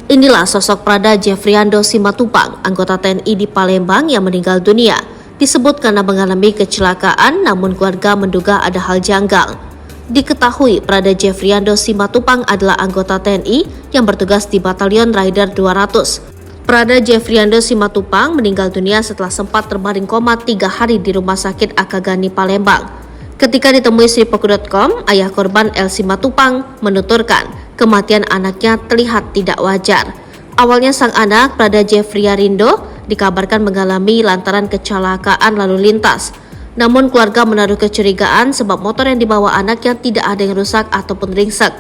Inilah sosok Prada Jeffriando Simatupang, anggota TNI di Palembang yang meninggal dunia. Disebut karena mengalami kecelakaan, namun keluarga menduga ada hal janggal. Diketahui Prada Jeffriando Simatupang adalah anggota TNI yang bertugas di Batalion Rider 200. Prada Jeffriando Simatupang meninggal dunia setelah sempat terbaring koma 3 hari di Rumah Sakit Akagani Palembang. Ketika ditemui Sripoku.com, ayah korban El Simatupang menuturkan kematian anaknya terlihat tidak wajar. Awalnya sang anak, Prada Jeffriando, dikabarkan mengalami lantaran kecelakaan lalu lintas. Namun keluarga menaruh kecurigaan sebab motor yang dibawa anaknya tidak ada yang rusak ataupun ringsek.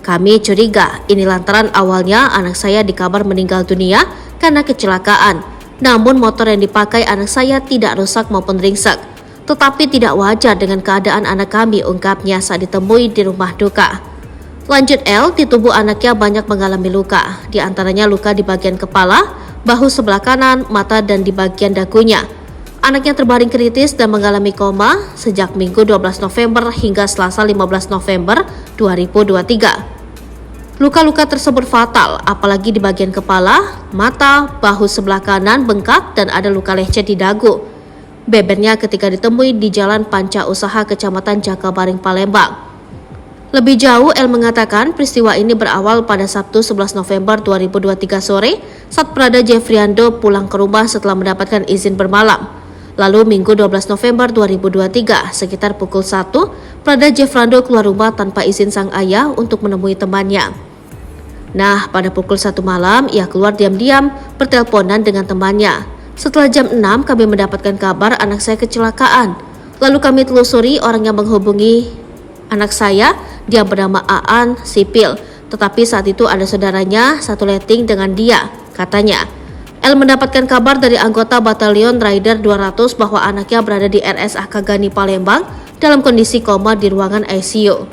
Kami curiga ini lantaran awalnya anak saya dikabar meninggal dunia karena kecelakaan. Namun motor yang dipakai anak saya tidak rusak maupun ringsek. Tetapi tidak wajar dengan keadaan anak kami, ungkapnya saat ditemui di rumah duka. Lanjut L, di tubuh anaknya banyak mengalami luka, di antaranya luka di bagian kepala, bahu sebelah kanan, mata, dan di bagian dagunya. Anaknya terbaring kritis dan mengalami koma sejak Minggu 12 November hingga Selasa 15 November 2023. Luka-luka tersebut fatal, apalagi di bagian kepala, mata, bahu sebelah kanan bengkak dan ada luka lecet di dagu. Bebernya ketika ditemui di Jalan Panca Usaha Kecamatan Jakabaring, Palembang. Lebih jauh, El mengatakan peristiwa ini berawal pada Sabtu 11 November 2023 sore saat Prada Jeffriando pulang ke rumah setelah mendapatkan izin bermalam. Lalu Minggu 12 November 2023 sekitar pukul 1, Prada Jeffriando keluar rumah tanpa izin sang ayah untuk menemui temannya. Nah, pada pukul 1 malam ia keluar diam-diam berteleponan dengan temannya. Setelah jam 6 kami mendapatkan kabar anak saya kecelakaan. Lalu kami telusuri orang yang menghubungi anak saya, dia bernama Aan, sipil. Tetapi saat itu ada saudaranya satu letting dengan dia, katanya. El mendapatkan kabar dari anggota Batalion Rider 200 bahwa anaknya berada di RS Akagani Palembang dalam kondisi koma di ruangan ICU.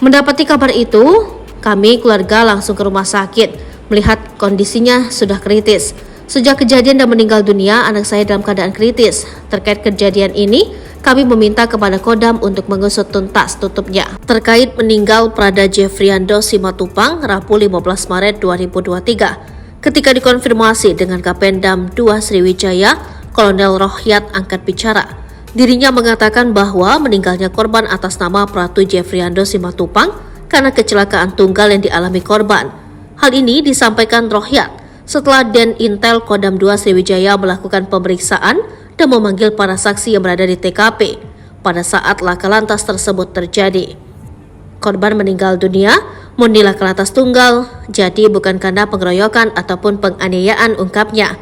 Mendapati kabar itu, kami keluarga langsung ke rumah sakit, melihat kondisinya sudah kritis. Sejak kejadian dan meninggal dunia, anak saya dalam keadaan kritis. Terkait kejadian ini, kami meminta kepada Kodam untuk mengusut tuntas tutupnya. Terkait meninggal Prada Jeffriando Simatupang, Rabu 15 Maret 2023. Ketika dikonfirmasi dengan Kapendam 2 Sriwijaya, Kolonel Rohyat angkat bicara. Dirinya mengatakan bahwa meninggalnya korban atas nama Pratu Jeffriando Simatupang karena kecelakaan tunggal yang dialami korban. Hal ini disampaikan Rohyat setelah Den Intel Kodam 2 Sriwijaya melakukan pemeriksaan dan memanggil para saksi yang berada di TKP pada saat laka lantas tersebut terjadi. Korban meninggal dunia murni laka lantas tunggal, jadi bukan karena pengeroyokan ataupun penganiayaan, ungkapnya.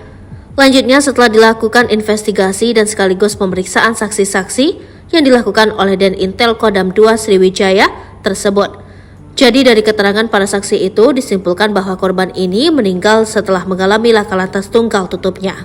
Lanjutnya, setelah dilakukan investigasi dan sekaligus pemeriksaan saksi-saksi yang dilakukan oleh Den Intel Kodam 2 Sriwijaya tersebut. Jadi dari keterangan para saksi itu disimpulkan bahwa korban ini meninggal setelah mengalami laka lantas tunggal, tutupnya.